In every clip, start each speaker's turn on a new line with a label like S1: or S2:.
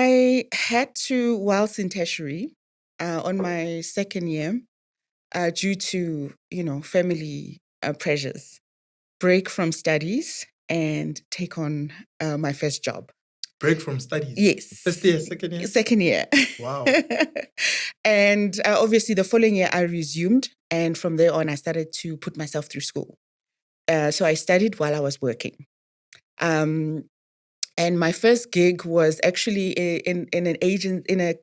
S1: I had to, whilst in tertiary, on my second year, due to, family pressures, break from studies and take on my first job.
S2: Break from studies?
S1: Yes.
S2: First year, second year?
S1: Second year.
S2: Wow.
S1: And obviously the following year I resumed. And from there on, I started to put myself through school. So I studied while I was working. And my first gig was actually in a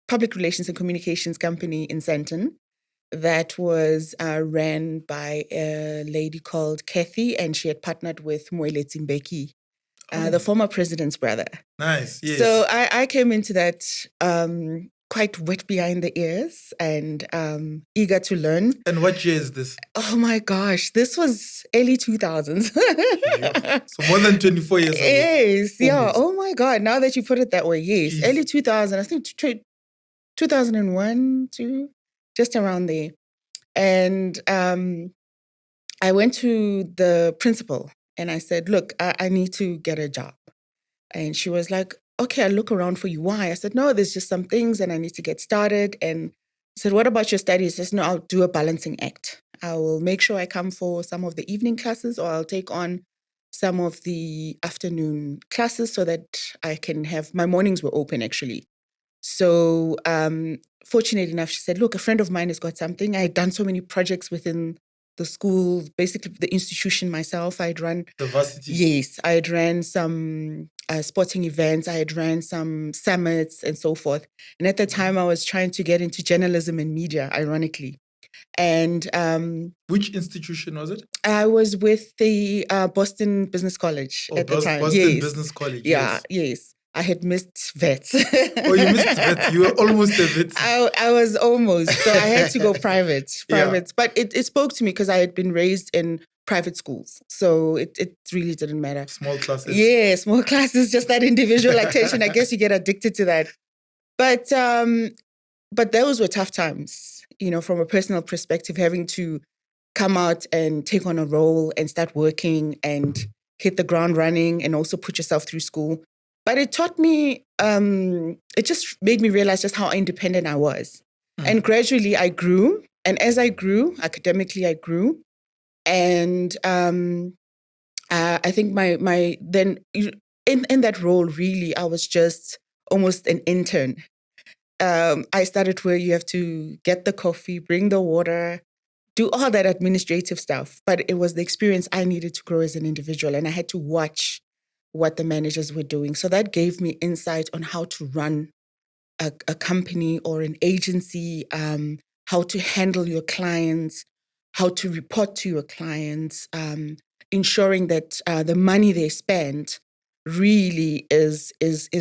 S1: public relations and communications company in Sandton that was ran by a lady called Kathy, and she had partnered with Moeletsi Mbeki, the former president's brother.
S2: Nice, yes.
S1: So I came into that quite wet behind the ears and eager to learn.
S2: And what year is this?
S1: Oh my gosh, this was early 2000s.
S2: Yeah. So more than 24 years ago.
S1: Yes, yeah. Oh my God, now that you put it that way, yes.
S2: Jeez.
S1: Early 2000, I think 2001, just around there. And I went to the principal and I said, look, I need to get a job. And she was like, okay, I'll look around for you. Why? I said, no, there's just some things and I need to get started. And I said, what about your studies? She said, no, I'll do a balancing act. I will make sure I come for some of the evening classes, or I'll take on some of the afternoon classes so that I can have, my mornings were open actually. So fortunate enough, she said, look, a friend of mine has got something. I had done so many projects within the school, basically the institution myself. I had run...
S2: The varsity?
S1: Yes, I had ran some sporting events. I had ran some summits and so forth. And at the time, I was trying to get into journalism and media, ironically. And
S2: which institution was it?
S1: I was with the Boston Business College at the time.
S2: Boston Business College,
S1: yeah, yes. I had missed vets.
S2: Oh, you missed vets. You were almost a vet.
S1: I was almost. So I had to go private.
S2: Yeah.
S1: But it spoke to me because I had been raised in private schools. So it really didn't matter.
S2: Small classes.
S1: Yeah, small classes, just that individual attention. I guess you get addicted to that. But those were tough times, from a personal perspective, having to come out and take on a role and start working and hit the ground running and also put yourself through school. But it taught me, it just made me realize just how independent I was. And gradually I grew. And as I grew, academically I grew. And I think then in that role, really, I was just almost an intern. I started where you have to get the coffee, bring the water, do all that administrative stuff. But it was the experience I needed to grow as an individual. And I had to watch what the managers were doing. So that gave me insight on how to run a company or an agency, how to handle your clients, how to report to your clients, ensuring that the money they spend really is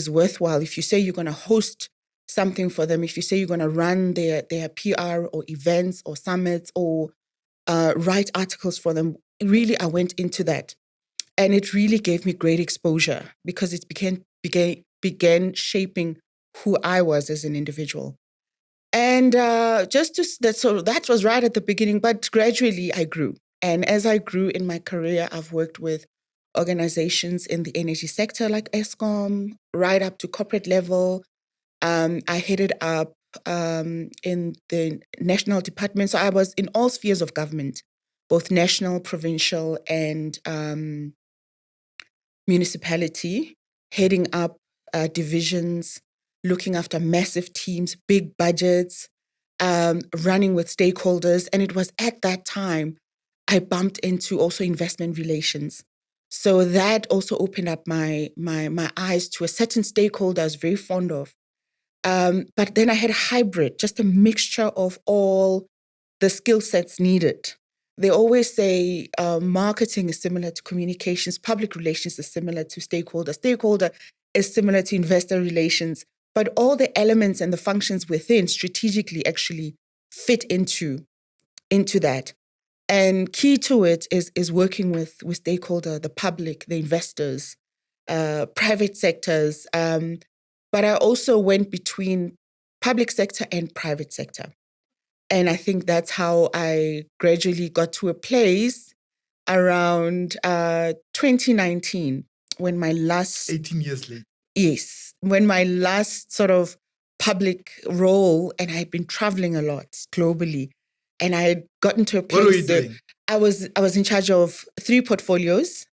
S1: worthwhile. If you say you're going to host something for them, if you say you're going to run their PR or events or summits or write articles for them, really I went into that. And it really gave me great exposure because it began shaping who I was as an individual. And that was right at the beginning, but gradually I grew. And as I grew in my career, I've worked with organizations in the energy sector like Eskom, right up to corporate level. I headed up in the national department. So I was in all spheres of government, both national, provincial, and municipality, heading up divisions, looking after massive teams, big budgets, running with stakeholders. And it was at that time I bumped into also investment relations. So that also opened up my eyes to a certain stakeholder I was very fond of. But then I had a hybrid, just a mixture of all the skill sets needed. They always say marketing is similar to communications, public relations is similar to stakeholder is similar to investor relations, but all the elements and the functions within strategically actually fit into that. And key to it is working with stakeholder, the public, the investors, private sectors. But I also went between public sector and private sector. And I think that's how I gradually got to a place around 2019 when my last...
S2: 18 years later.
S1: Yes. when my last sort of public role, and I had been traveling a lot globally, and I had gotten to a place.
S2: What were you doing?
S1: I was in charge of 3 portfolios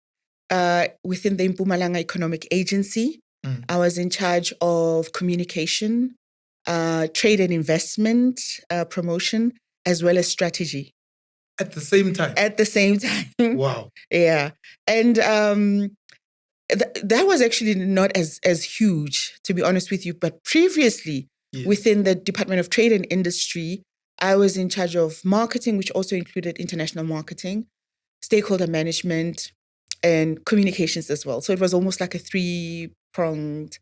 S1: within the Mpumalanga Economic Agency. I was in charge of communication, trade and investment, promotion, as well as strategy.
S2: At the same time?
S1: At the same time.
S2: Wow.
S1: Yeah. And that was actually not as huge, to be honest with you. But previously, within the Department of Trade and Industry, I was in charge of marketing, which also included international marketing, stakeholder management, and communications as well. So it was almost like a 3-pronged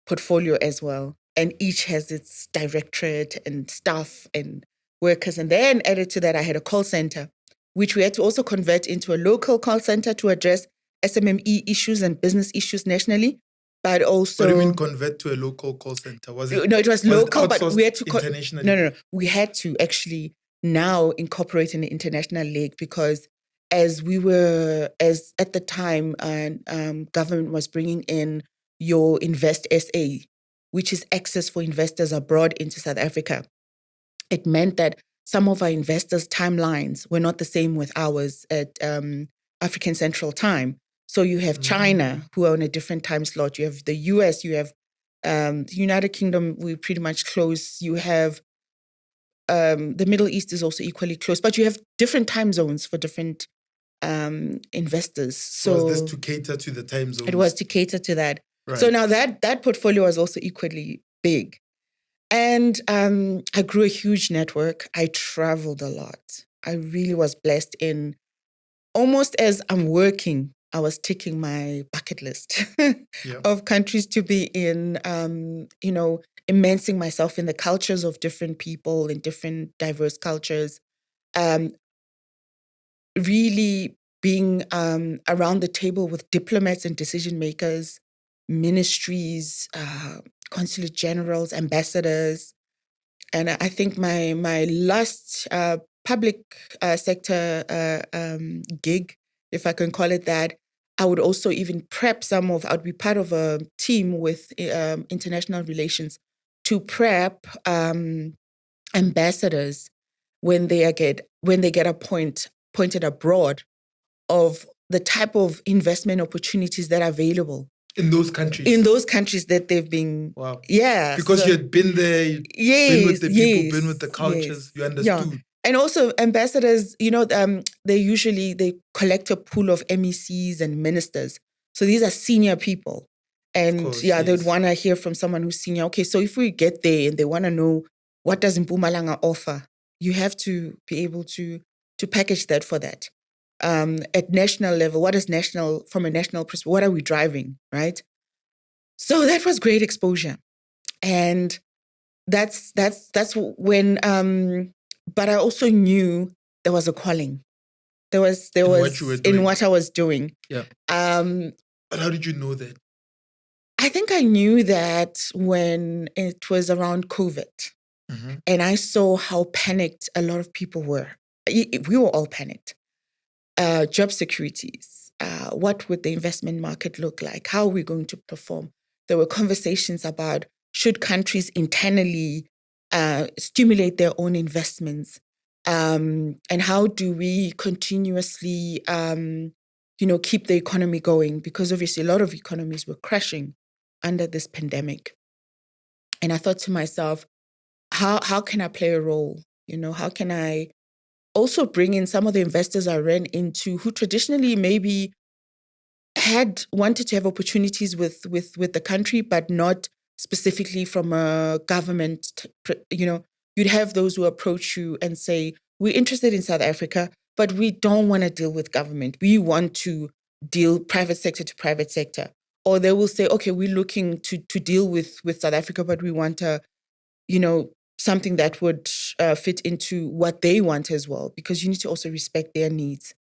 S1: portfolio as well. And each has its directorate and staff and workers. And then added to that, I had a call center, which we had to also convert into a local call center to address SMME issues and business issues nationally. But also...
S2: What do you mean convert to a local call center?
S1: No, it was local, but we had to...
S2: internationally?
S1: No. We had to actually now incorporate an international leg because as at the time, government was bringing in your Invest SA, which is access for investors abroad into South Africa. It meant that some of our investors' timelines were not the same with ours at African Central Time. So you have China, who are on a different time slot. You have the US, you have the United Kingdom, we pretty much close. You have the Middle East is also equally close, but you have different time zones for different investors. So
S2: was this to cater to the time zones?
S1: It was to cater to that.
S2: Right.
S1: So now that portfolio was also equally big. And I grew a huge network. I traveled a lot. I really was blessed in almost as I'm working, I was ticking my bucket list of countries to be in, immersing myself in the cultures of different people in different diverse cultures. Really being around the table with diplomats and decision makers, ministries, consulate generals, ambassadors. And I think my last public sector gig, if I can call it that, I would also even prep I would be part of a team with international relations to prep ambassadors when they get appointed abroad of the type of investment opportunities that are available.
S2: In those countries?
S1: In those countries that they've been...
S2: Wow.
S1: Yeah.
S2: Because you had been there, been with the people, been with the cultures, you understood.
S1: Yeah. And also ambassadors, they collect a pool of MECs and ministers. So these are senior people. And
S2: course,
S1: they would want to hear from someone who's senior. Okay, so if we get there and they want to know what does Mpumalanga offer, you have to be able to package that for that. At national level, from a national perspective, what are we driving, right? So that was great exposure. And that's when, but I also knew there was a calling. There was in what I was doing.
S2: Yeah. But how did you know that?
S1: I think I knew that when it was around COVID. And I saw how panicked a lot of people were. We were all panicked. Job securities. What would the investment market look like? How are we going to perform? There were conversations about should countries internally stimulate their own investments? And how do we continuously, keep the economy going? Because obviously a lot of economies were crashing under this pandemic. And I thought to myself, how can I play a role? How can I also bring in some of the investors I ran into who traditionally maybe had wanted to have opportunities with the country, but not specifically from a government, you'd have those who approach you and say, we're interested in South Africa, but we don't want to deal with government. We want to deal private sector to private sector. Or they will say, okay, we're looking to deal with South Africa, but we want something that would fit into what they want as well, because you need to also respect their needs.